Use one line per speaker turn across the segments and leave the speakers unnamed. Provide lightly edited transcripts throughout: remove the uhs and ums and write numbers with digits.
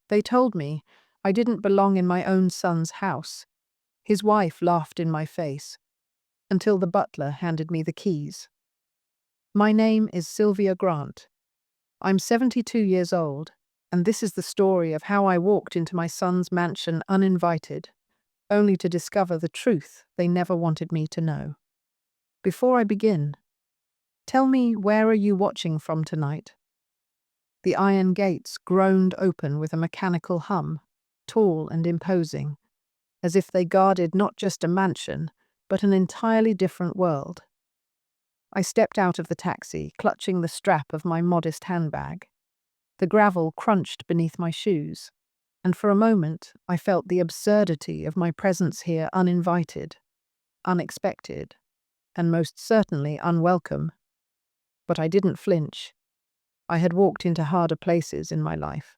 They told me I didn't belong in my own son's house. His wife laughed in my face, until the butler handed me the keys. My name is Sylvia Grant. I'm 72 years old, and this is the story of how I walked into my son's mansion uninvited, only to discover the truth they never wanted me to know. Before I begin, tell me, where are you watching from tonight? The iron gates groaned open with a mechanical hum, tall and imposing, as if they guarded not just a mansion, but an entirely different world. I stepped out of the taxi, clutching the strap of my modest handbag. The gravel crunched beneath my shoes, and for a moment I felt the absurdity of my presence here uninvited, unexpected, and most certainly unwelcome. But I didn't flinch. I had walked into harder places in my life.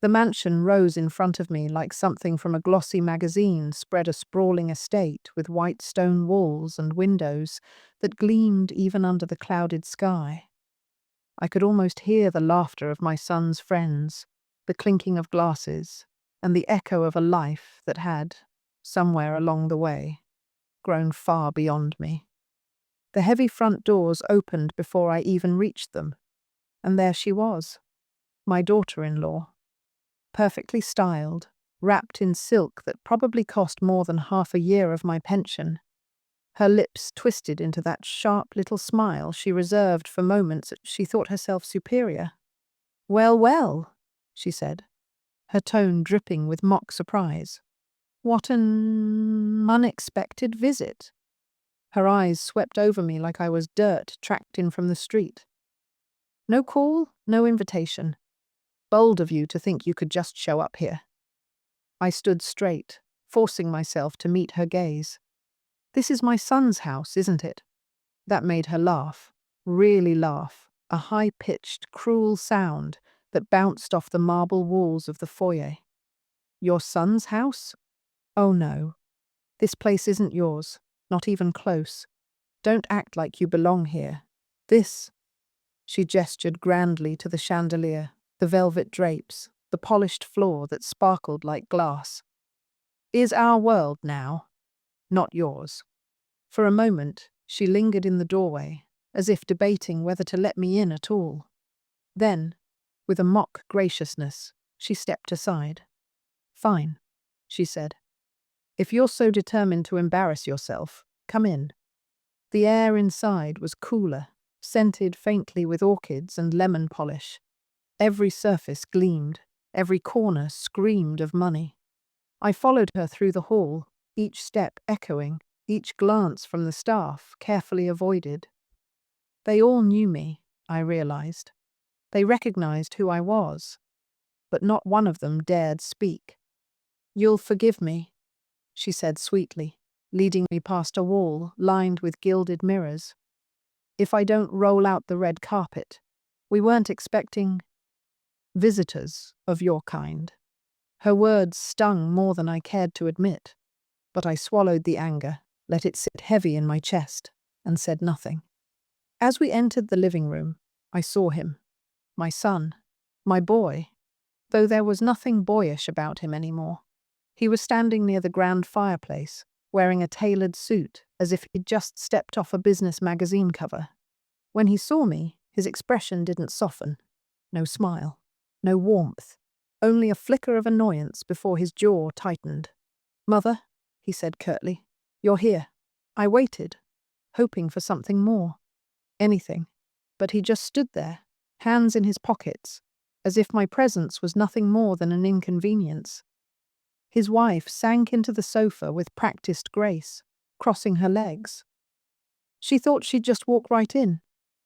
The mansion rose in front of me like something from a glossy magazine, spread a sprawling estate with white stone walls and windows that gleamed even under the clouded sky. I could almost hear the laughter of my son's friends, the clinking of glasses, and the echo of a life that had, somewhere along the way, grown far beyond me. The heavy front doors opened before I even reached them, and there she was, my daughter-in-law, perfectly styled, wrapped in silk that probably cost more than half a year of my pension. Her lips twisted into that sharp little smile she reserved for moments that she thought herself superior. "Well, well," she said, her tone dripping with mock surprise. "What an unexpected visit." Her eyes swept over me like I was dirt tracked in from the street. "No call, no invitation. Bold of you to think you could just show up here." I stood straight, forcing myself to meet her gaze. "This is my son's house, isn't it?" That made her laugh, really laugh, a high-pitched, cruel sound that bounced off the marble walls of the foyer. "Your son's house? Oh no. This place isn't yours, not even close. Don't act like you belong here. This," she gestured grandly to the chandelier, the velvet drapes, the polished floor that sparkled like glass, "is our world now, not yours." For a moment, she lingered in the doorway, as if debating whether to let me in at all. Then, with a mock graciousness, she stepped aside. "Fine," she said. "If you're so determined to embarrass yourself, come in." The air inside was cooler, scented faintly with orchids and lemon polish. Every surface gleamed, every corner screamed of money. I followed her through the hall, each step echoing, each glance from the staff carefully avoided. They all knew me, I realized. They recognized who I was, but not one of them dared speak. "You'll forgive me," she said sweetly, leading me past a wall lined with gilded mirrors. "If I don't roll out the red carpet. We weren't expecting visitors of your kind." Her words stung more than I cared to admit, but I swallowed the anger, let it sit heavy in my chest, and said nothing. As we entered the living room, I saw him, my son, my boy, though there was nothing boyish about him anymore. He was standing near the grand fireplace, wearing a tailored suit, as if he'd just stepped off a business magazine cover. When he saw me, his expression didn't soften. No smile, no warmth, only a flicker of annoyance before his jaw tightened. "Mother," he said curtly, "you're here." I waited, hoping for something more. Anything. But he just stood there, hands in his pockets, as if my presence was nothing more than an inconvenience. His wife sank into the sofa with practiced grace, crossing her legs. "She thought she'd just walk right in,"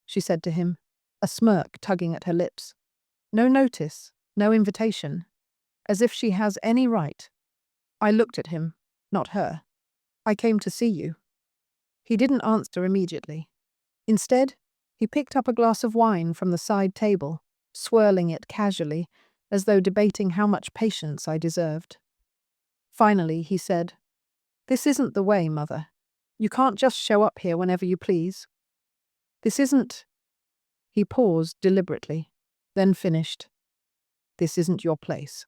she said to him, a smirk tugging at her lips. "No notice, no invitation. As if she has any right." I looked at him, not her. "I came to see you." He didn't answer immediately. Instead, he picked up a glass of wine from the side table, swirling it casually, as though debating how much patience I deserved. Finally, he said, "This isn't the way, Mother. You can't just show up here whenever you please. This isn't—" He paused deliberately, then finished. This isn't your place."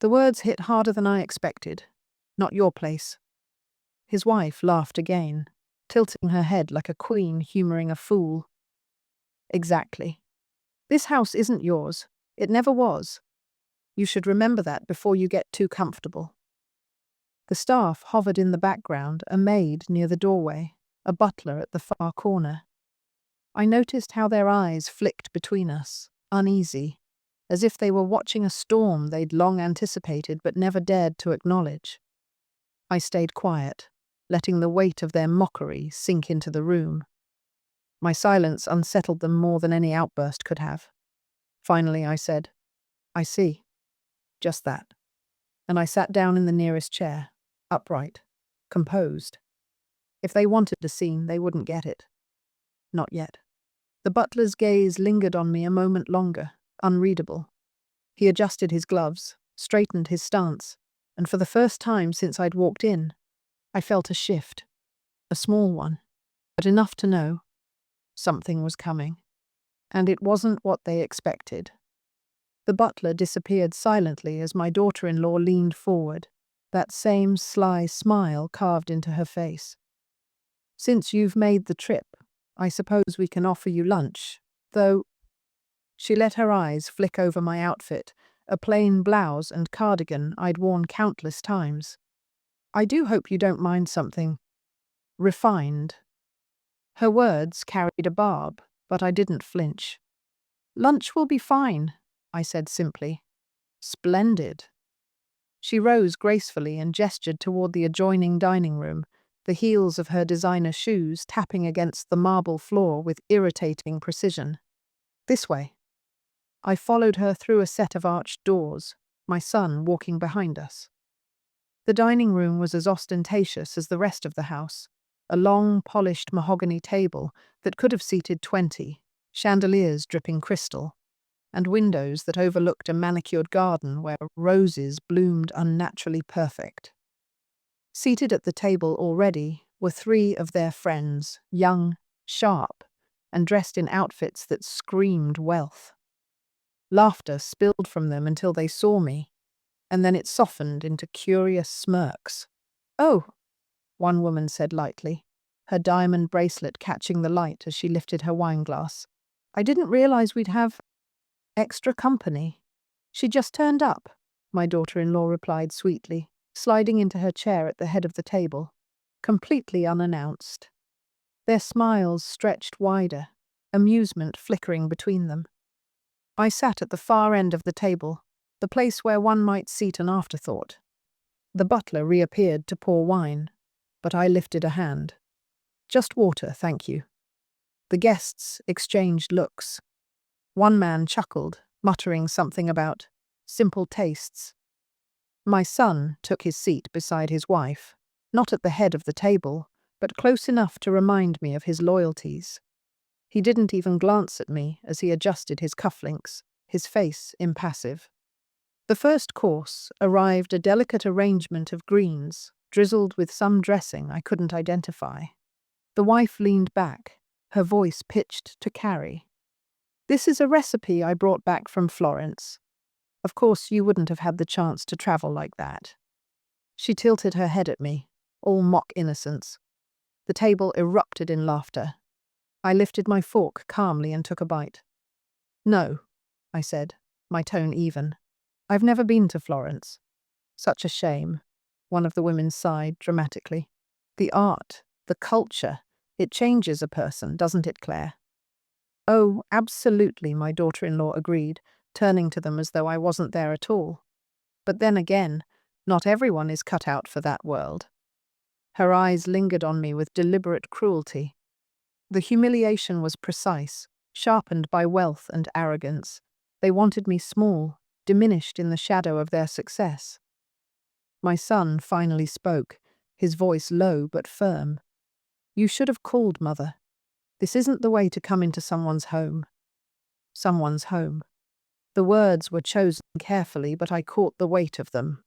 The words hit harder than I expected. Not your place. His wife laughed again, tilting her head like a queen humoring a fool. Exactly. This house isn't yours. It never was. You should remember that before you get too comfortable. The staff hovered in the background, a maid near the doorway, a butler at the far corner. I noticed how their eyes flicked between us, uneasy, as if they were watching a storm they'd long anticipated but never dared to acknowledge. I stayed quiet, letting the weight of their mockery sink into the room. My silence unsettled them more than any outburst could have. Finally, I said, "I see." Just that. And I sat down in the nearest chair, upright, composed. If they wanted a scene, they wouldn't get it. Not yet. The butler's gaze lingered on me a moment longer, unreadable. He adjusted his gloves, straightened his stance, and for the first time since I'd walked in, I felt a shift. A small one, but enough to know something was coming. And it wasn't what they expected. The butler disappeared silently as my daughter-in-law leaned forward, that same sly smile carved into her face. "Since you've made the trip, I suppose we can offer you lunch, though—" She let her eyes flick over my outfit, a plain blouse and cardigan I'd worn countless times. "I do hope you don't mind something refined." Her words carried a barb, but I didn't flinch. "Lunch will be fine," I said simply. "Splendid." She rose gracefully and gestured toward the adjoining dining room, the heels of her designer shoes tapping against the marble floor with irritating precision. "This way." I followed her through a set of arched doors, my son walking behind us. The dining room was as ostentatious as the rest of the house, a long, polished mahogany table that could have seated 20, chandeliers dripping crystal, and windows that overlooked a manicured garden where roses bloomed unnaturally perfect. Seated at the table already were 3 of their friends, young, sharp, and dressed in outfits that screamed wealth. Laughter spilled from them until they saw me, and then it softened into curious smirks. "Oh," one woman said lightly, her diamond bracelet catching the light as she lifted her wineglass. "I didn't realize we'd have extra company." "She just turned up," my daughter-in-law replied sweetly, sliding into her chair at the head of the table, completely unannounced. Their smiles stretched wider, amusement flickering between them. I sat at the far end of the table, the place where one might seat an afterthought. The butler reappeared to pour wine, but I lifted a hand. "Just water, thank you." The guests exchanged looks. One man chuckled, muttering something about simple tastes. My son took his seat beside his wife, not at the head of the table, but close enough to remind me of his loyalties. He didn't even glance at me as he adjusted his cufflinks, his face impassive. The first course arrived a delicate arrangement of greens, drizzled with some dressing I couldn't identify. The wife leaned back, her voice pitched to carry. "This is a recipe I brought back from Florence. Of course, you wouldn't have had the chance to travel like that." She tilted her head at me, all mock innocence. The table erupted in laughter. I lifted my fork calmly and took a bite. "No," I said, my tone even. "I've never been to Florence." "Such a shame," one of the women sighed dramatically. "The art, the culture, it changes a person, doesn't it, Claire?" "Oh, absolutely," my daughter-in-law agreed, turning to them as though I wasn't there at all. "But then again, not everyone is cut out for that world." Her eyes lingered on me with deliberate cruelty. The humiliation was precise, sharpened by wealth and arrogance. They wanted me small, diminished in the shadow of their success. My son finally spoke, his voice low but firm. "You should have called, Mother. This isn't the way to come into someone's home." Someone's home. The words were chosen carefully, but I caught the weight of them.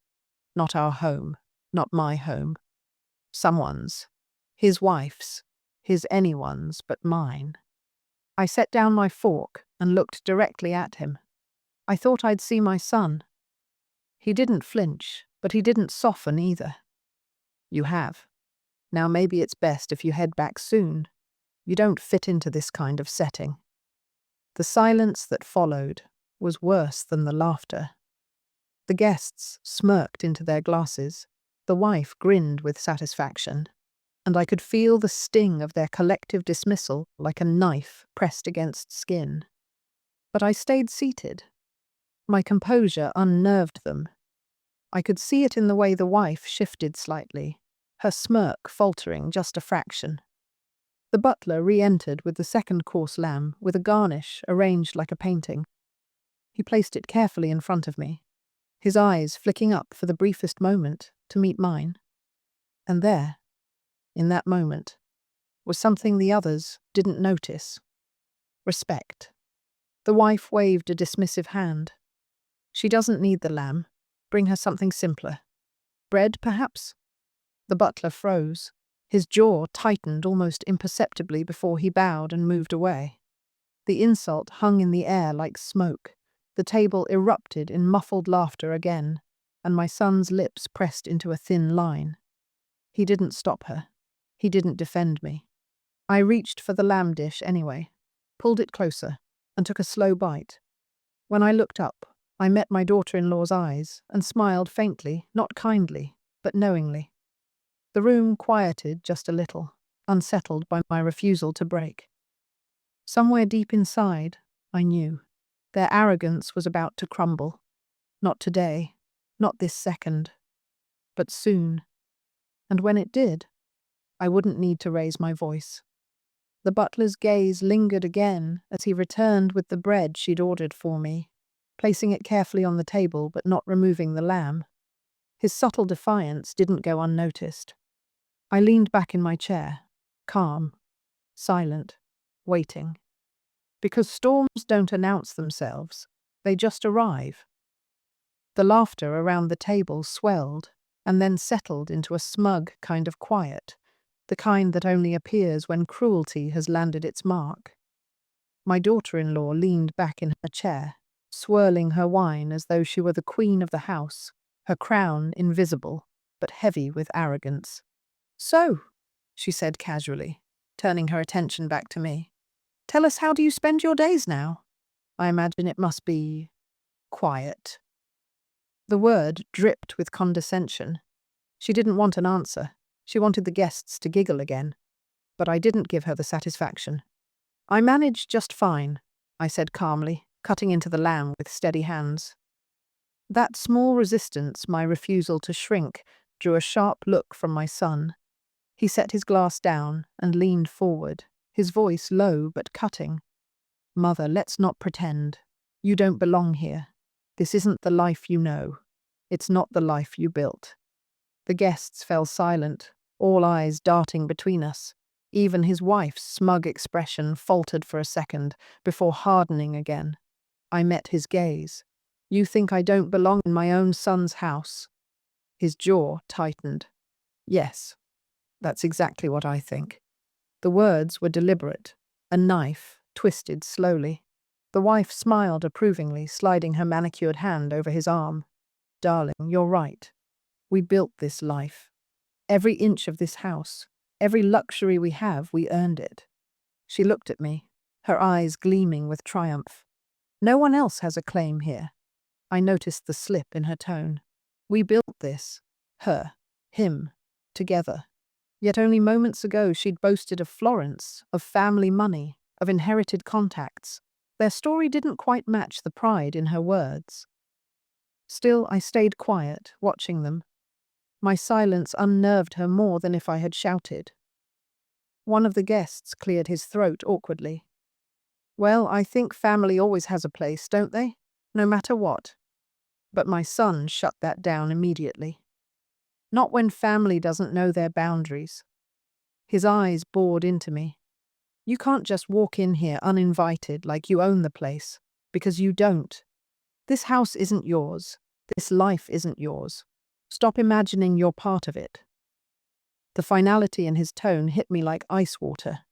Not our home, not my home. Someone's. His wife's. His anyone's but mine. I set down my fork and looked directly at him. I thought I'd see my son. He didn't flinch, but he didn't soften either. You have. Now maybe it's best if you head back soon. You don't fit into this kind of setting. The silence that followed was worse than the laughter. The guests smirked into their glasses. The wife grinned with satisfaction, and I could feel the sting of their collective dismissal like a knife pressed against skin. But I stayed seated. My composure unnerved them. I could see it in the way the wife shifted slightly, her smirk faltering just a fraction. The butler re-entered with the second-course lamb with a garnish arranged like a painting. He placed it carefully in front of me, his eyes flicking up for the briefest moment to meet mine. And there, in that moment, was something the others didn't notice. Respect. The wife waved a dismissive hand. She doesn't need the lamb. Bring her something simpler. Bread, perhaps? The butler froze. His jaw tightened almost imperceptibly before he bowed and moved away. The insult hung in the air like smoke. The table erupted in muffled laughter again, and my son's lips pressed into a thin line. He didn't stop her. He didn't defend me. I reached for the lamb dish anyway, pulled it closer, and took a slow bite. When I looked up, I met my daughter-in-law's eyes and smiled faintly, not kindly, but knowingly. The room quieted just a little, unsettled by my refusal to break. Somewhere deep inside, I knew, their arrogance was about to crumble. Not today, not this second, but soon. And when it did, I wouldn't need to raise my voice. The butler's gaze lingered again as he returned with the bread she'd ordered for me, placing it carefully on the table but not removing the lamb. His subtle defiance didn't go unnoticed. I leaned back in my chair, calm, silent, waiting. Because storms don't announce themselves, they just arrive. The laughter around the table swelled and then settled into a smug kind of quiet, the kind that only appears when cruelty has landed its mark. My daughter-in-law leaned back in her chair, swirling her wine as though she were the queen of the house, her crown invisible, but heavy with arrogance. "So," she said casually, turning her attention back to me, "tell us, how do you spend your days now? I imagine it must be quiet." The word dripped with condescension. She didn't want an answer. She wanted the guests to giggle again. But I didn't give her the satisfaction. "I manage just fine," I said calmly, cutting into the lamb with steady hands. That small resistance, my refusal to shrink, drew a sharp look from my son. He set his glass down and leaned forward, his voice low but cutting. "Mother, let's not pretend. You don't belong here. This isn't the life you know. It's not the life you built." The guests fell silent, all eyes darting between us. Even his wife's smug expression faltered for a second before hardening again. I met his gaze. "You think I don't belong in my own son's house?" His jaw tightened. "Yes, that's exactly what I think." The words were deliberate, a knife twisted slowly. The wife smiled approvingly, sliding her manicured hand over his arm. "Darling, you're right. We built this life. Every inch of this house, every luxury we have, we earned it." She looked at me, her eyes gleaming with triumph. "No one else has a claim here." I noticed the slip in her tone. "We built this. Her, him, together." Yet only moments ago she'd boasted of Florence, of family money, of inherited contacts. Their story didn't quite match the pride in her words. Still, I stayed quiet, watching them. My silence unnerved her more than if I had shouted. One of the guests cleared his throat awkwardly. "Well, I think family always has a place, don't they? No matter what." But my son shut that down immediately. "Not when family doesn't know their boundaries." His eyes bored into me. "You can't just walk in here uninvited like you own the place, because you don't. This house isn't yours. This life isn't yours. Stop imagining you're part of it." The finality in his tone hit me like ice water.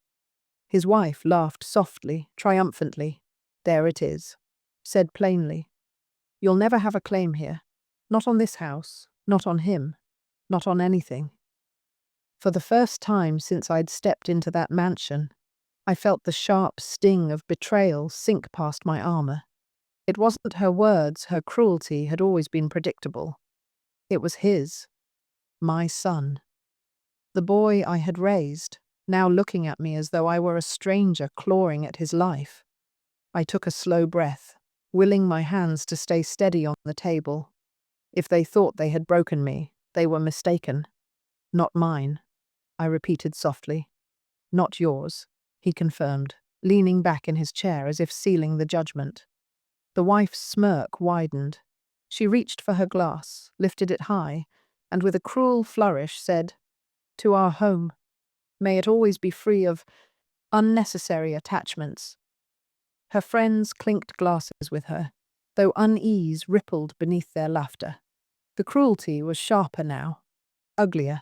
His wife laughed softly, triumphantly. "There it is," said plainly. You'll never have a claim here. Not on this house, not on him, not on anything. For the first time since I'd stepped into that mansion, I felt the sharp sting of betrayal sink past my armor. It wasn't her words, her cruelty had always been predictable. It was his, my son. The boy I had raised, now looking at me as though I were a stranger clawing at his life. I took a slow breath, willing my hands to stay steady on the table. If they thought they had broken me, they were mistaken. Not mine, I repeated softly. Not yours, he confirmed, leaning back in his chair as if sealing the judgment. The wife's smirk widened. She reached for her glass, lifted it high, and with a cruel flourish said, "To our home. May it always be free of unnecessary attachments." Her friends clinked glasses with her, though unease rippled beneath their laughter. The cruelty was sharper now, uglier.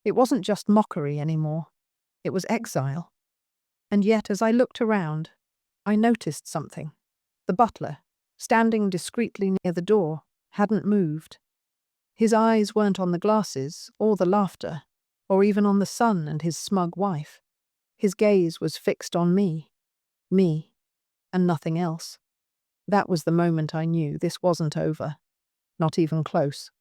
It wasn't just mockery anymore. It was exile. And yet, as I looked around, I noticed something. The butler, standing discreetly near the door, hadn't moved. His eyes weren't on the glasses, or the laughter, or even on the son and his smug wife. His gaze was fixed on me, and nothing else. That was the moment I knew this wasn't over, not even close.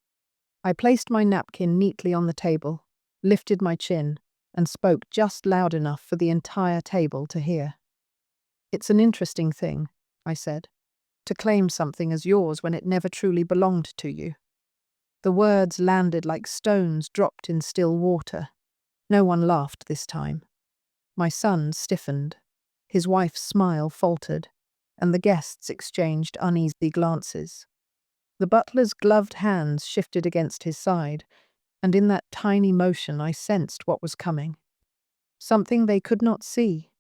I placed my napkin neatly on the table, lifted my chin, and spoke just loud enough for the entire table to hear. "It's an interesting thing," I said, "to claim something as yours when it never truly belonged to you." The words landed like stones dropped in still water. No one laughed this time. My son stiffened. His wife's smile faltered, and the guests exchanged uneasy glances. The butler's gloved hands shifted against his side, and in that tiny motion I sensed what was coming. Something they could not see,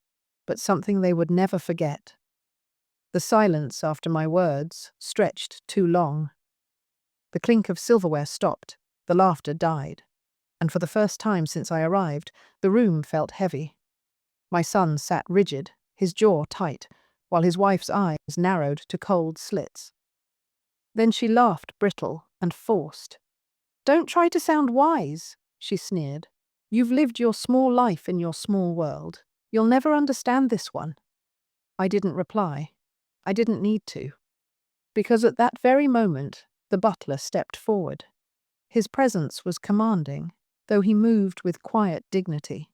but something they would never forget. The silence after my words stretched too long. The clink of silverware stopped, the laughter died, and for the first time since I arrived, the room felt heavy. My son sat rigid, his jaw tight, while his wife's eyes narrowed to cold slits. Then she laughed brittle and forced. "Don't try to sound wise," she sneered. "You've lived your small life in your small world. You'll never understand this one." I didn't reply. I didn't need to. Because at that very moment, the butler stepped forward. His presence was commanding, though he moved with quiet dignity.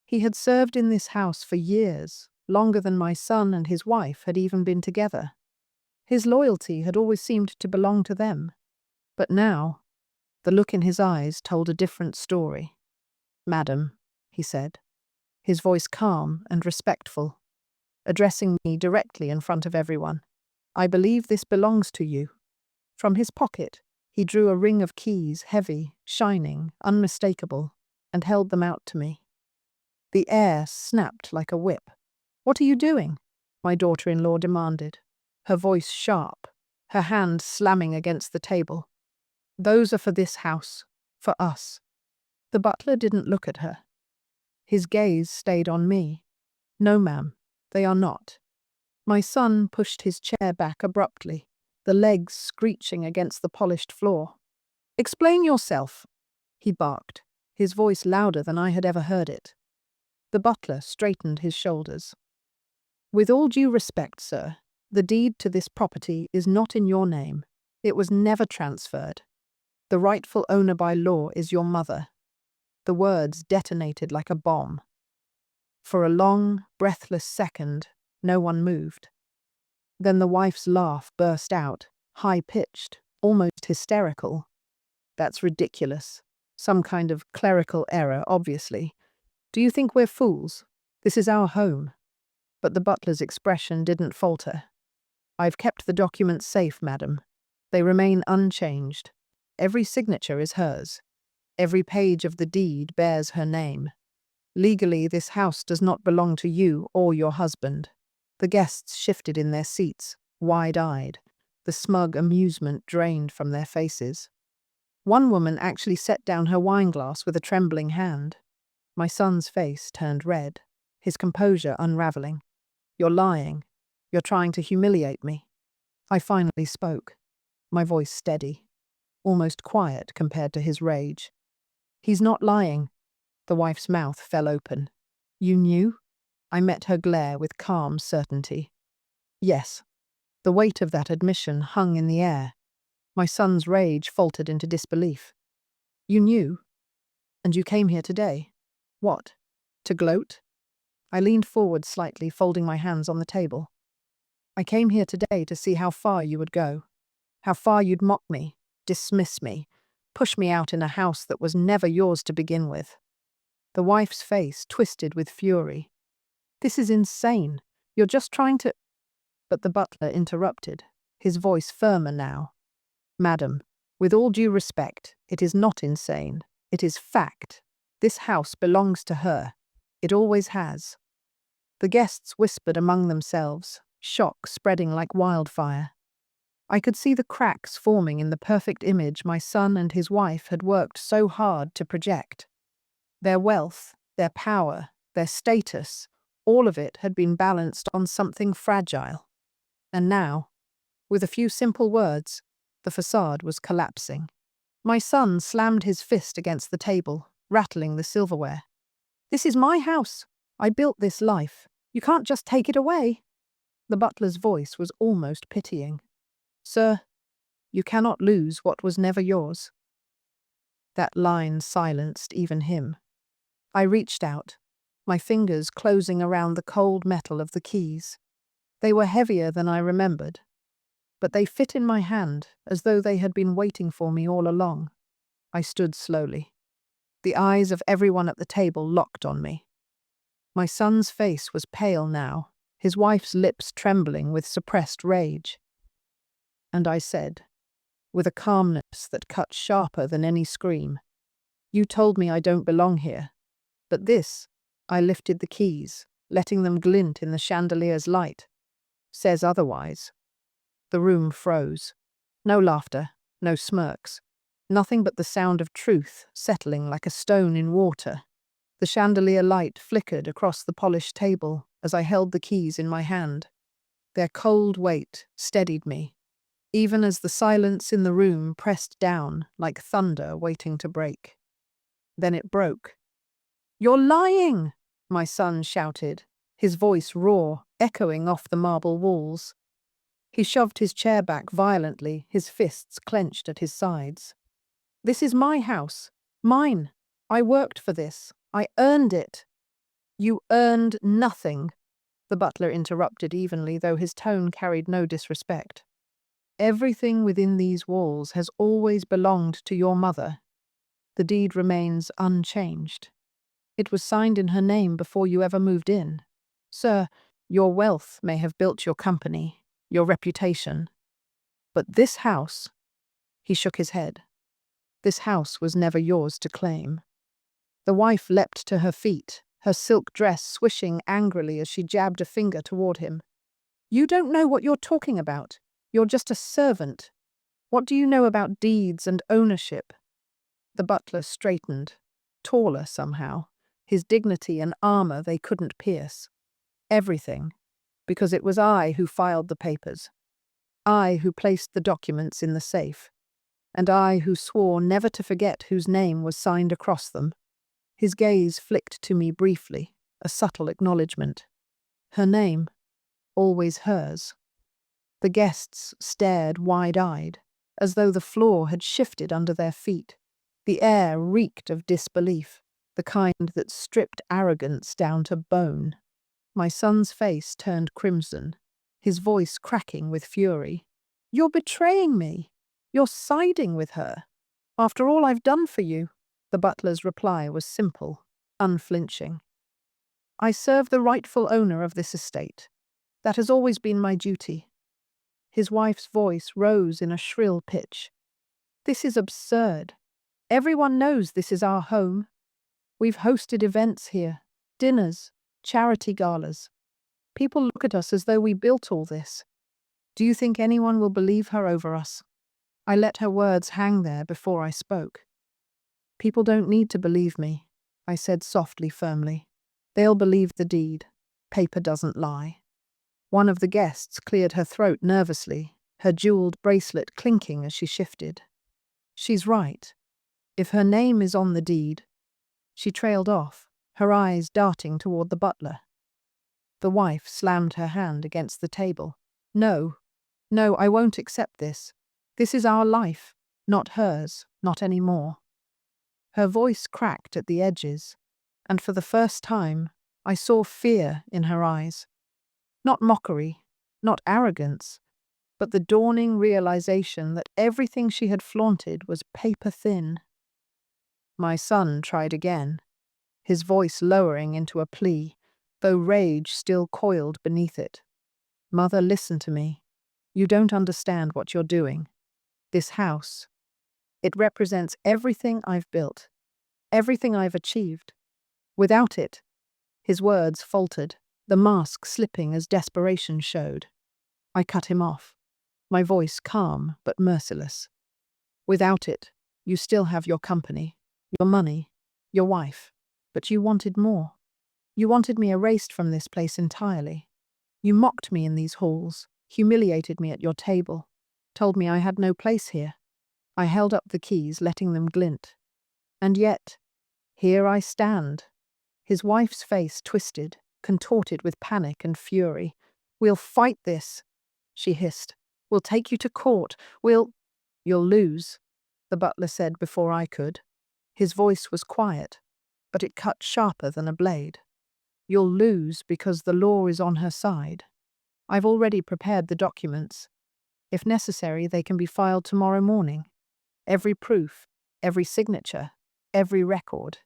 He had served in this house for years, longer than my son and his wife had even been together. His loyalty had always seemed to belong to them. But now, the look in his eyes told a different story. "Madam," he said, his voice calm and respectful, addressing me directly in front of everyone, "I believe this belongs to you." From his pocket, he drew a ring of keys, heavy, shining, unmistakable, and held them out to me. The air snapped like a whip. "What are you doing?" my daughter-in-law demanded, her voice sharp, her hand slamming against the table. "Those are for this house, for us." The butler didn't look at her. His gaze stayed on me. "No, ma'am, they are not." My son pushed his chair back abruptly, the legs screeching against the polished floor. "Explain yourself," he barked, his voice louder than I had ever heard it. The butler straightened his shoulders. "With all due respect, sir, the deed to this property is not in your name. It was never transferred. The rightful owner by law is your mother." The words detonated like a bomb. For a long, breathless second, no one moved. Then the wife's laugh burst out, high-pitched, almost hysterical. "That's ridiculous. Some kind of clerical error, obviously. Do you think we're fools? This is our home." But the butler's expression didn't falter. "I've kept the documents safe, madam. They remain unchanged. Every signature is hers. Every page of the deed bears her name. Legally, this house does not belong to you or your husband." The guests shifted in their seats, wide-eyed, the smug amusement drained from their faces. One woman actually set down her wineglass with a trembling hand. My son's face turned red, his composure unraveling. "You're lying. You're trying to humiliate me." I finally spoke. my voice steady, almost quiet compared to his rage. He's not lying. The wife's mouth fell open. You knew? I met her glare with calm certainty. Yes. The weight of that admission hung in the air. My son's rage faltered into disbelief. You knew? And you came here today? What? To gloat? I leaned forward slightly, folding my hands on the table. I came here today to see how far you would go. How far you'd mock me, dismiss me, push me out in a house that was never yours to begin with. The wife's face twisted with fury. This is insane. You're just trying to… But the butler interrupted, his voice firmer now. Madam, with all due respect, it is not insane. It is fact. This house belongs to her. It always has. The guests whispered among themselves, shock spreading like wildfire. I could see the cracks forming in the perfect image my son and his wife had worked so hard to project. Their wealth, their power, their status, all of it had been balanced on something fragile. And now, with a few simple words, the facade was collapsing. My son slammed his fist against the table, rattling the silverware. This is my house. I built this life. You can't just take it away. The butler's voice was almost pitying. Sir, you cannot lose what was never yours. That line silenced even him. I reached out, my fingers closing around the cold metal of the keys. They were heavier than I remembered, but they fit in my hand as though they had been waiting for me all along. I stood slowly. The eyes of everyone at the table locked on me. My son's face was pale now, his wife's lips trembling with suppressed rage. And I said, with a calmness that cut sharper than any scream, you told me I don't belong here, but this, I lifted the keys, letting them glint in the chandelier's light, says otherwise. The room froze. No laughter, no smirks, nothing but the sound of truth settling like a stone in water. The chandelier light flickered across the polished table as I held the keys in my hand. Their cold weight steadied me, even as the silence in the room pressed down like thunder waiting to break. Then it broke. You're lying, my son shouted, his voice raw, echoing off the marble walls. He shoved his chair back violently, his fists clenched at his sides. This is my house. Mine. I worked for this. I earned it. You earned nothing, the butler interrupted evenly, though his tone carried no disrespect. Everything within these walls has always belonged to your mother. The deed remains unchanged. It was signed in her name before you ever moved in. Sir, your wealth may have built your company, your reputation. But this house, he shook his head. This house was never yours to claim. The wife leapt to her feet, her silk dress swishing angrily as she jabbed a finger toward him. You don't know what you're talking about. You're just a servant. What do you know about deeds and ownership? The butler straightened, taller somehow, his dignity and armor they couldn't pierce. Everything, because it was I who filed the papers. I who placed the documents in the safe. And I who swore never to forget whose name was signed across them. His gaze flicked to me briefly, a subtle acknowledgement. Her name, always hers. The guests stared wide-eyed, as though the floor had shifted under their feet. The air reeked of disbelief, the kind that stripped arrogance down to bone. My son's face turned crimson, his voice cracking with fury. You're betraying me. You're siding with her. After all I've done for you. The butler's reply was simple, unflinching. I serve the rightful owner of this estate. That has always been my duty. His wife's voice rose in a shrill pitch. This is absurd. Everyone knows this is our home. We've hosted events here, dinners, charity galas. People look at us as though we built all this. Do you think anyone will believe her over us? I let her words hang there before I spoke. People don't need to believe me, I said softly, firmly. They'll believe the deed. Paper doesn't lie. One of the guests cleared her throat nervously, her jeweled bracelet clinking as she shifted. She's right. If her name is on the deed. She trailed off, her eyes darting toward the butler. The wife slammed her hand against the table. No, no, I won't accept this. This is our life, not hers, not any more. Her voice cracked at the edges, and for the first time, I saw fear in her eyes. Not mockery, not arrogance, but the dawning realization that everything she had flaunted was paper thin. My son tried again, his voice lowering into a plea, though rage still coiled beneath it. Mother, listen to me. You don't understand what you're doing. This house, it represents everything I've built, everything I've achieved. Without it, his words faltered, the mask slipping as desperation showed. I cut him off, my voice calm but merciless. Without it, you still have your company, your money, your wife, but you wanted more. You wanted me erased from this place entirely. You mocked me in these halls, humiliated me at your table, told me I had no place here. I held up the keys, letting them glint. And yet, here I stand. His wife's face twisted, contorted with panic and fury. We'll fight this, she hissed. We'll take you to court. You'll lose, the butler said before I could. His voice was quiet, but it cut sharper than a blade. You'll lose because the law is on her side. I've already prepared the documents. If necessary, they can be filed tomorrow morning. Every proof, every signature, every record.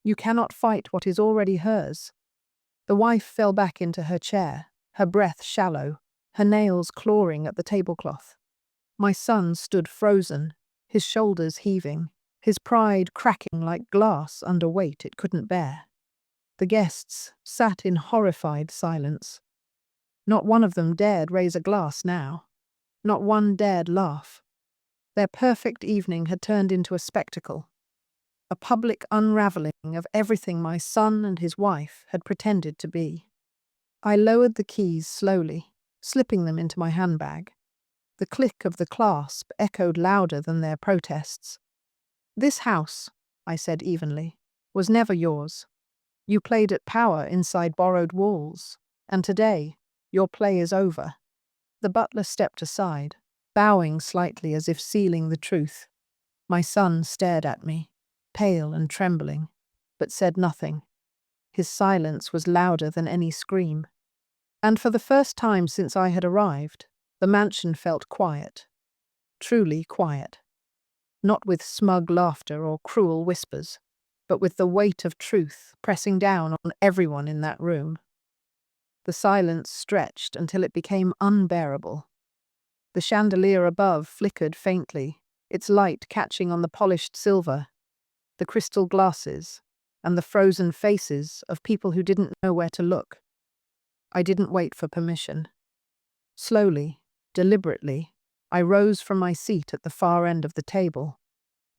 You cannot fight what is already hers. The wife fell back into her chair, her breath shallow, her nails clawing at the tablecloth. My son stood frozen, his shoulders heaving, his pride cracking like glass under weight it couldn't bear. The guests sat in horrified silence. Not one of them dared raise a glass now. Not one dared laugh. Their perfect evening had turned into a spectacle, a public unraveling of everything my son and his wife had pretended to be. I lowered the keys slowly, slipping them into my handbag. The click of the clasp echoed louder than their protests. This house, I said evenly, was never yours. You played at power inside borrowed walls, and today, your play is over. The butler stepped aside, bowing slightly as if sealing the truth. My son stared at me, pale and trembling, but said nothing. His silence was louder than any scream. And for the first time since I had arrived, the mansion felt quiet. Truly quiet. Not with smug laughter or cruel whispers, but with the weight of truth pressing down on everyone in that room. The silence stretched until it became unbearable. The chandelier above flickered faintly, its light catching on the polished silver, the crystal glasses, and the frozen faces of people who didn't know where to look. I didn't wait for permission. Slowly, deliberately, I rose from my seat at the far end of the table.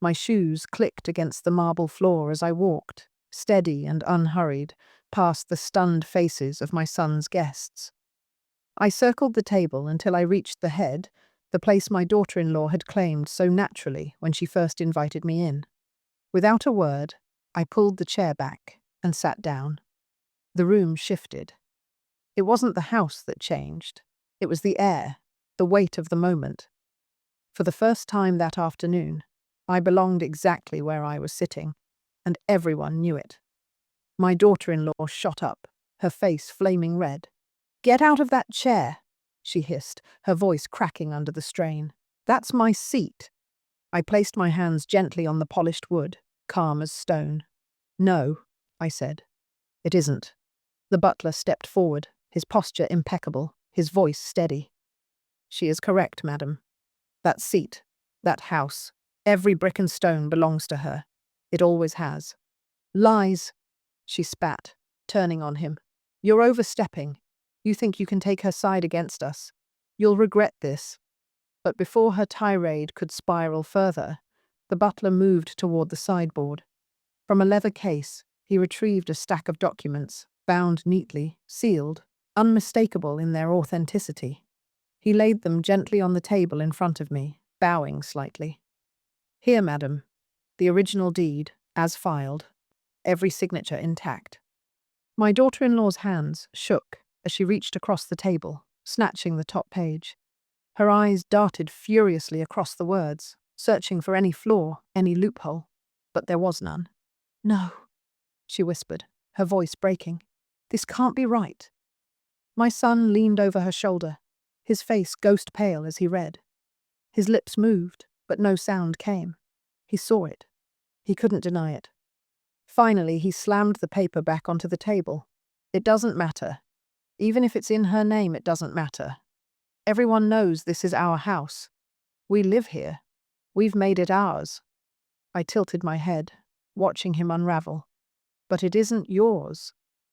My shoes clicked against the marble floor as I walked, steady and unhurried, past the stunned faces of my son's guests. I circled the table until I reached the head, the place my daughter-in-law had claimed so naturally when she first invited me in. Without a word, I pulled the chair back and sat down. The room shifted. It wasn't the house that changed. It was the air, the weight of the moment. For the first time that afternoon, I belonged exactly where I was sitting, and everyone knew it. My daughter-in-law shot up, her face flaming red. "Get out of that chair," she hissed, her voice cracking under the strain. "That's my seat." I placed my hands gently on the polished wood, calm as stone. "No," I said. "It isn't." The butler stepped forward, his posture impeccable, his voice steady. "She is correct, madam. That seat, that house, every brick and stone belongs to her. It always has." "Lies," she spat, turning on him. "You're overstepping. You think you can take her side against us. You'll regret this." But before her tirade could spiral further, the butler moved toward the sideboard. From a leather case, he retrieved a stack of documents, bound neatly, sealed, unmistakable in their authenticity. He laid them gently on the table in front of me, bowing slightly. "Here, madam, the original deed, as filed, every signature intact." My daughter-in-law's hands shook as she reached across the table, snatching the top page. Her eyes darted furiously across the words, searching for any flaw, any loophole. But there was none. "No," she whispered, her voice breaking. "This can't be right." My son leaned over her shoulder, his face ghost pale as he read. His lips moved, but no sound came. He saw it. He couldn't deny it. Finally, he slammed the paper back onto the table. "It doesn't matter. Even if it's in her name, it doesn't matter. Everyone knows this is our house. We live here. We've made it ours." I tilted my head, watching him unravel. "But it isn't yours.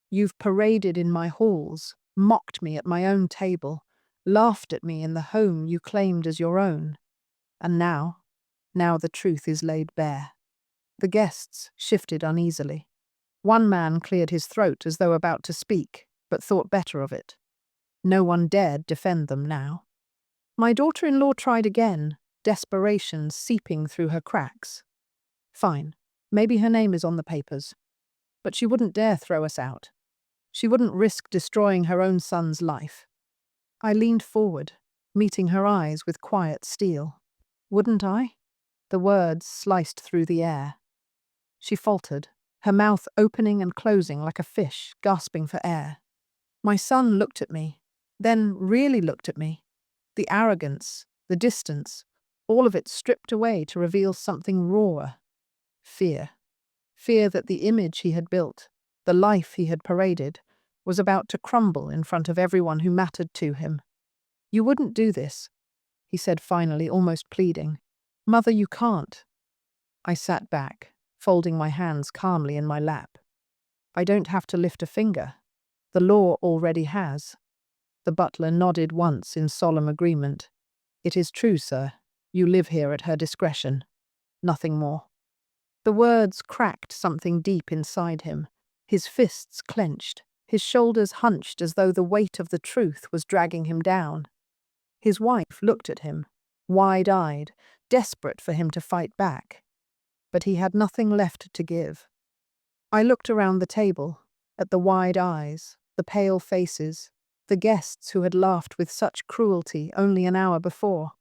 You've paraded in my halls, mocked me at my own table, laughed at me in the home you claimed as your own. And now the truth is laid bare." The guests shifted uneasily. One man cleared his throat as though about to speak, but thought better of it. No one dared defend them now. My daughter-in-law tried again, desperation seeping through her cracks. "Fine, maybe her name is on the papers. But she wouldn't dare throw us out. She wouldn't risk destroying her own son's life." I leaned forward, meeting her eyes with quiet steel. "Wouldn't I?" The words sliced through the air. She faltered, her mouth opening and closing like a fish, gasping for air. My son looked at me, then really looked at me. The arrogance, the distance, all of it stripped away to reveal something rawer. Fear. Fear that the image he had built, the life he had paraded, was about to crumble in front of everyone who mattered to him. "You wouldn't do this," he said finally, almost pleading. "Mother, you can't." I sat back, folding my hands calmly in my lap. "I don't have to lift a finger. The law already has." The butler nodded once in solemn agreement. "It is true, sir. You live here at her discretion. Nothing more." The words cracked something deep inside him. His fists clenched, his shoulders hunched as though the weight of the truth was dragging him down. His wife looked at him, wide-eyed, desperate for him to fight back. But he had nothing left to give. I looked around the table, at the wide eyes, the pale faces, the guests who had laughed with such cruelty only an hour before.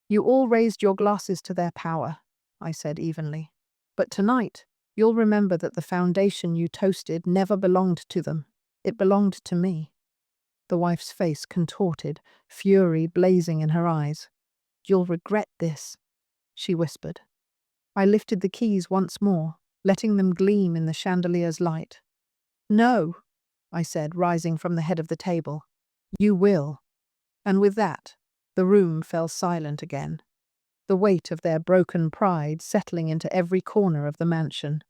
"You all raised your glasses to their power," I said evenly. "But tonight, you'll remember that the foundation you toasted never belonged to them. It belonged to me." The wife's face contorted, fury blazing in her eyes. "You'll regret this," she whispered. I lifted the keys once more, letting them gleam in the chandelier's light. "No," I said, rising from the head of the table. "You will." And with that, the room fell silent again, the weight of their broken pride settling into every corner of the mansion.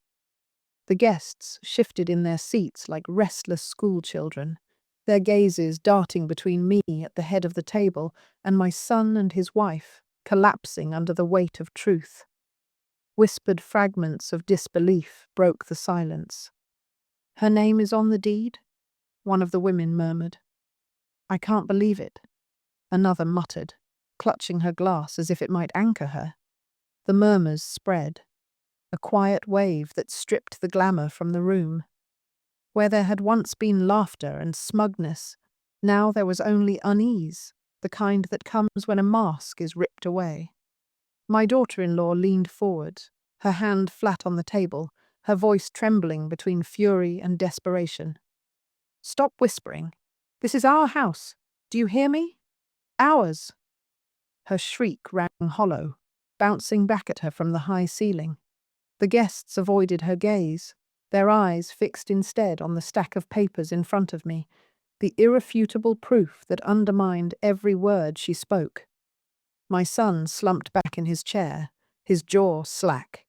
The guests shifted in their seats like restless schoolchildren, their gazes darting between me at the head of the table and my son and his wife, collapsing under the weight of truth. Whispered fragments of disbelief broke the silence. "Her name is on the deed?" one of the women murmured. "I can't believe it," another muttered, clutching her glass as if it might anchor her. The murmurs spread, a quiet wave that stripped the glamour from the room. Where there had once been laughter and smugness, now there was only unease, the kind that comes when a mask is ripped away. My daughter-in-law leaned forward, her hand flat on the table, her voice trembling between fury and desperation. "Stop whispering. This is our house. Do you hear me? Ours." Her shriek rang hollow, bouncing back at her from the high ceiling. The guests avoided her gaze, their eyes fixed instead on the stack of papers in front of me, the irrefutable proof that undermined every word she spoke. My son slumped back in his chair, his jaw slack,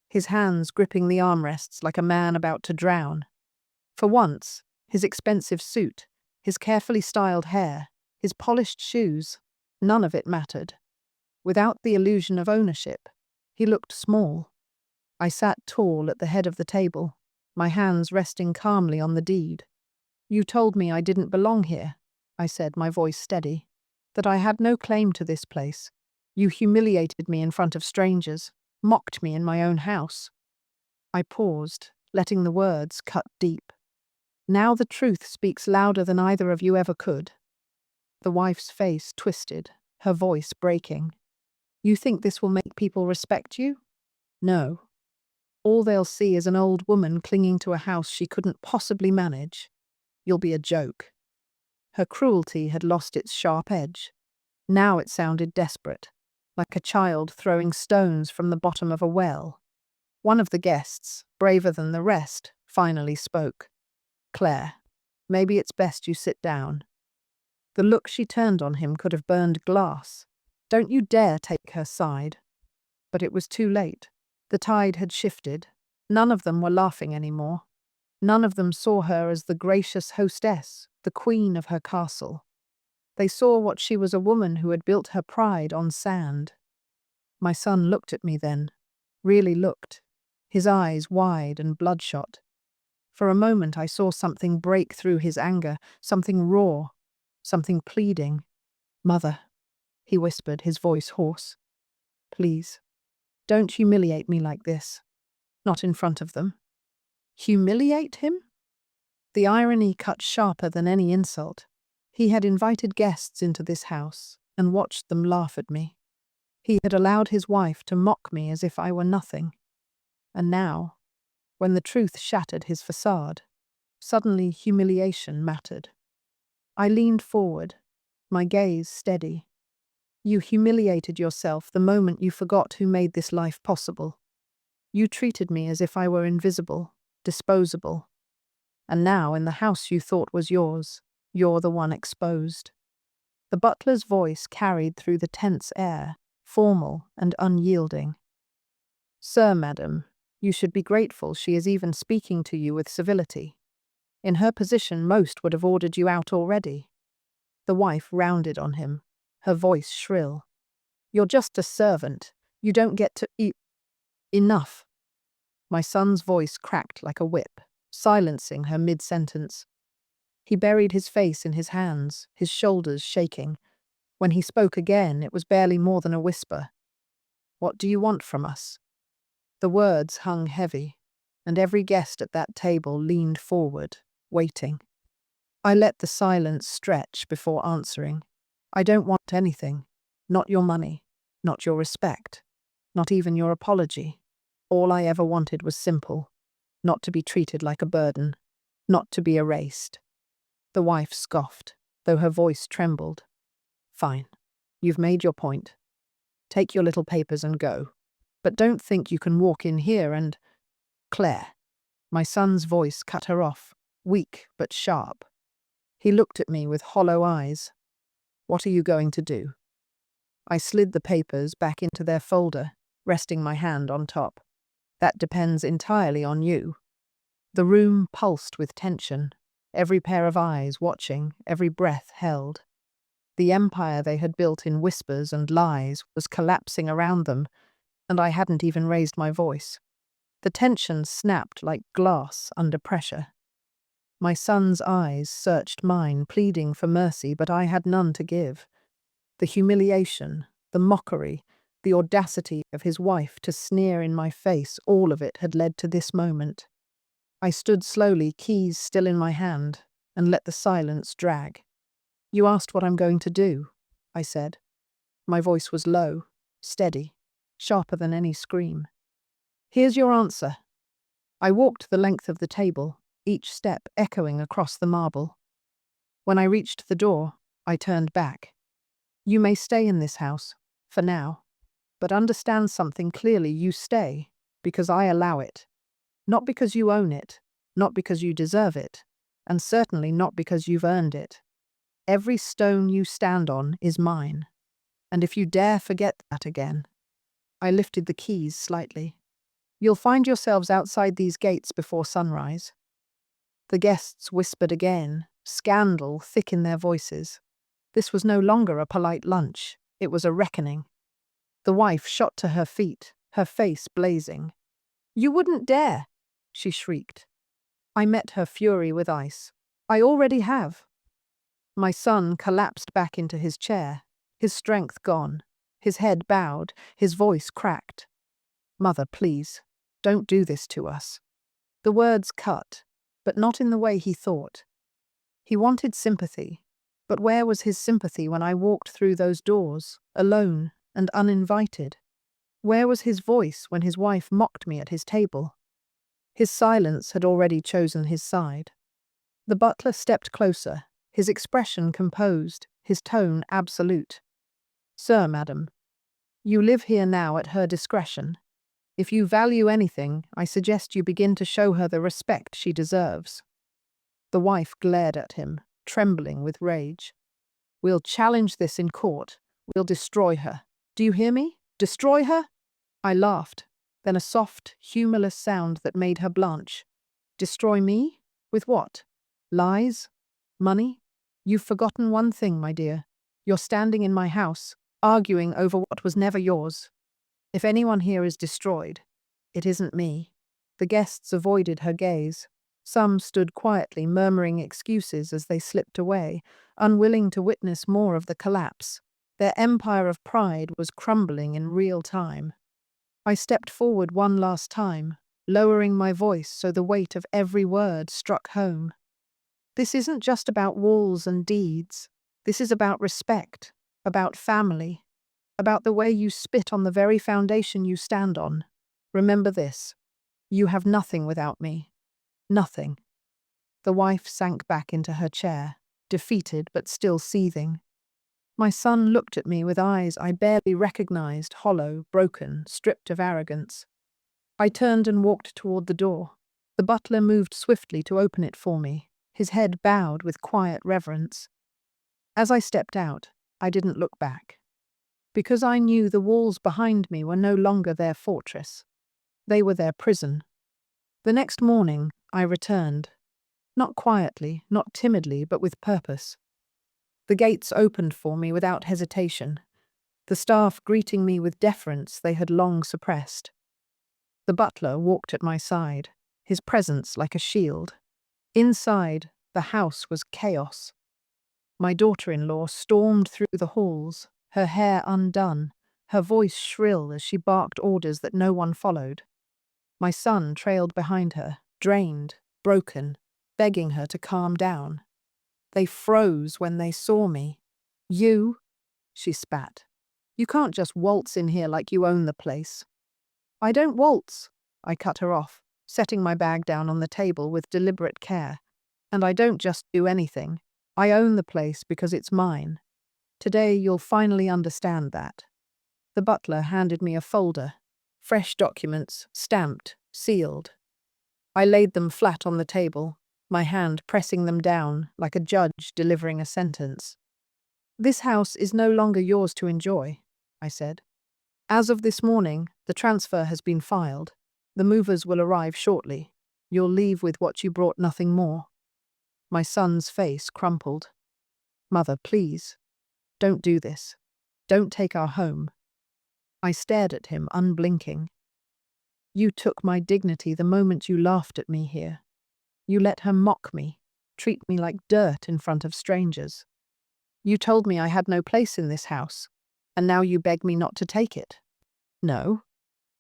his hands gripping the armrests like a man about to drown. For once, his expensive suit, his carefully styled hair, his polished shoes, none of it mattered. Without the illusion of ownership, he looked small. I sat tall at the head of the table, my hands resting calmly on the deed. "You told me I didn't belong here," I said, my voice steady. that I had no claim to this place. You humiliated me in front of strangers, mocked me in my own house. I paused, letting the words cut deep. Now the truth speaks louder than either of you ever could. The wife's face twisted, her voice breaking. You think this will make people respect you? No. All they'll see is an old woman clinging to a house she couldn't possibly manage. You'll be a joke. Her cruelty had lost its sharp edge. Now it sounded desperate, like a child throwing stones from the bottom of a well. One of the guests, braver than the rest, finally spoke. Claire, maybe it's best you sit down. The look she turned on him could have burned glass. Don't you dare take her side. But it was too late. The tide had shifted. None of them were laughing anymore. None of them saw her as the gracious hostess, the queen of her castle. They saw what she was, a woman who had built her pride on sand. My son looked at me then, really looked, his eyes wide and bloodshot. For a moment I saw something break through his anger, something raw, something pleading. Mother, he whispered, his voice hoarse. Please, don't humiliate me like this. Not in front of them. Humiliate him? The irony cut sharper than any insult. He had invited guests into this house and watched them laugh at me. He had allowed his wife to mock me as if I were nothing. And now, when the truth shattered his facade, suddenly humiliation mattered. I leaned forward, my gaze steady. You humiliated yourself the moment you forgot who made this life possible. You treated me as if I were invisible, disposable. And now, in the house you thought was yours, you're the one exposed. The butler's voice carried through the tense air, formal and unyielding. Sir, madam, you should be grateful she is even speaking to you with civility. In her position, most would have ordered you out already. The wife rounded on him, her voice shrill. You're just a servant. You don't get to eat. Enough. My son's voice cracked like a whip, silencing her mid-sentence. He buried his face in his hands, his shoulders shaking. When he spoke again, it was barely more than a whisper. What do you want from us? The words hung heavy, and every guest at that table leaned forward, waiting. I let the silence stretch before answering. I don't want anything. Not your money, not your respect, not even your apology. All I ever wanted was simple. Not to be treated like a burden, not to be erased. The wife scoffed, though her voice trembled. Fine. You've made your point. Take your little papers and go. But don't think you can walk in here and… Claire. My son's voice cut her off, weak but sharp. He looked at me with hollow eyes. What are you going to do? I slid the papers back into their folder, resting my hand on top. That depends entirely on you. The room pulsed with tension, every pair of eyes watching, every breath held. The empire they had built in whispers and lies was collapsing around them, and I hadn't even raised my voice. The tension snapped like glass under pressure. My son's eyes searched mine, pleading for mercy, but I had none to give. The humiliation, the mockery, the audacity of his wife to sneer in my face, all of it had led to this moment. I stood slowly, keys still in my hand, and let the silence drag. You asked what I'm going to do, I said. My voice was low, steady, sharper than any scream. Here's your answer. I walked the length of the table, each step echoing across the marble. When I reached the door, I turned back. You may stay in this house, for now, but understand something clearly. You stay because I allow it. Not because you own it, not because you deserve it, and certainly not because you've earned it. Every stone you stand on is mine, and if you dare forget that again… I lifted the keys slightly. You'll find yourselves outside these gates before sunrise. The guests whispered again, scandal thick in their voices. This was no longer a polite lunch, it was a reckoning. The wife shot to her feet, her face blazing. You wouldn't dare, she shrieked. I met her fury with ice. I already have. My son collapsed back into his chair, his strength gone, his head bowed, his voice cracked. "Mother, please, don't do this to us." The words cut, but not in the way he thought. He wanted sympathy, but where was his sympathy when I walked through those doors, alone and uninvited? Where was his voice when his wife mocked me at his table? His silence had already chosen his side. The butler stepped closer, his expression composed, his tone absolute. "Sir, madam, you live here now at her discretion. If you value anything, I suggest you begin to show her the respect she deserves." The wife glared at him, trembling with rage. "We'll challenge this in court. We'll destroy her. Do you hear me? Destroy her?" I laughed, then a soft, humorless sound that made her blanch. "Destroy me? With what? Lies? Money? You've forgotten one thing, my dear. You're standing in my house, arguing over what was never yours. If anyone here is destroyed, it isn't me." The guests avoided her gaze. Some stood quietly, murmuring excuses as they slipped away, unwilling to witness more of the collapse. Their empire of pride was crumbling in real time. I stepped forward one last time, lowering my voice so the weight of every word struck home. This isn't just about walls and deeds. This is about respect, about family, about the way you spit on the very foundation you stand on. Remember this: you have nothing without me. Nothing. The wife sank back into her chair, defeated but still seething. My son looked at me with eyes I barely recognized, hollow, broken, stripped of arrogance. I turned and walked toward the door. The butler moved swiftly to open it for me, his head bowed with quiet reverence. As I stepped out, I didn't look back, because I knew the walls behind me were no longer their fortress. They were their prison. The next morning, I returned. Not quietly, not timidly, but with purpose. The gates opened for me without hesitation, the staff greeting me with deference they had long suppressed. The butler walked at my side, his presence like a shield. Inside, the house was chaos. My daughter-in-law stormed through the halls, her hair undone, her voice shrill as she barked orders that no one followed. My son trailed behind her, drained, broken, begging her to calm down. They froze when they saw me. "You," she spat. "You can't just waltz in here like you own the place." "I don't waltz," I cut her off, setting my bag down on the table with deliberate care. "And I don't just do anything. I own the place because it's mine. Today you'll finally understand that." The butler handed me a folder. Fresh documents, stamped, sealed. I laid them flat on the table, my hand pressing them down like a judge delivering a sentence. "This house is no longer yours to enjoy," I said. "As of this morning, the transfer has been filed. The movers will arrive shortly. You'll leave with what you brought, nothing more." My son's face crumpled. "Mother, please, don't do this. Don't take our home." I stared at him, unblinking. "You took my dignity the moment you laughed at me here. You let her mock me, treat me like dirt in front of strangers. You told me I had no place in this house, and now you beg me not to take it. No,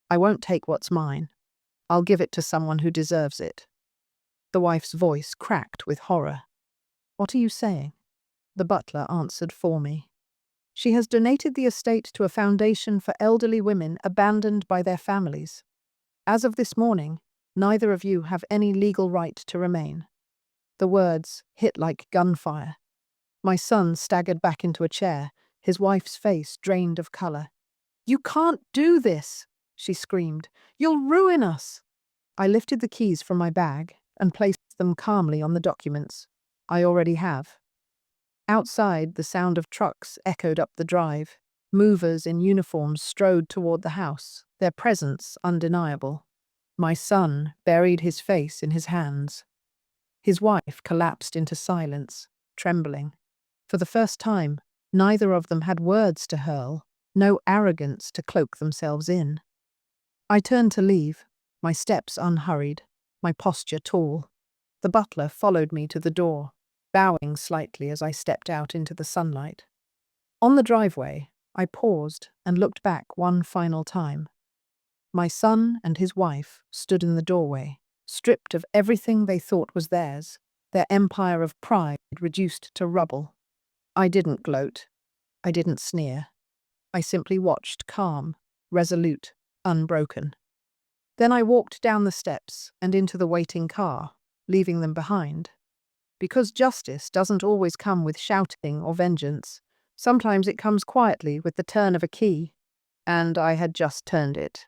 I won't take what's mine. I'll give it to someone who deserves it." The wife's voice cracked with horror. "What are you saying?" The butler answered for me. "She has donated the estate to a foundation for elderly women abandoned by their families. As of this morning, neither of you have any legal right to remain." The words hit like gunfire. My son staggered back into a chair, his wife's face drained of color. "You can't do this," she screamed. "You'll ruin us." I lifted the keys from my bag and placed them calmly on the documents. "I already have." Outside, the sound of trucks echoed up the drive. Movers in uniforms strode toward the house, their presence undeniable. My son buried his face in his hands. His wife collapsed into silence, trembling. For the first time, neither of them had words to hurl, no arrogance to cloak themselves in. I turned to leave, my steps unhurried, my posture tall. The butler followed me to the door. bowing slightly as I stepped out into the sunlight. On the driveway, I paused and looked back one final time. My son and his wife stood in the doorway, stripped of everything they thought was theirs, their empire of pride reduced to rubble. I didn't gloat. I didn't sneer. I simply watched, calm, resolute, unbroken. Then I walked down the steps and into the waiting car, leaving them behind. Because justice doesn't always come with shouting or vengeance. Sometimes it comes quietly with the turn of a key, and I had just turned it.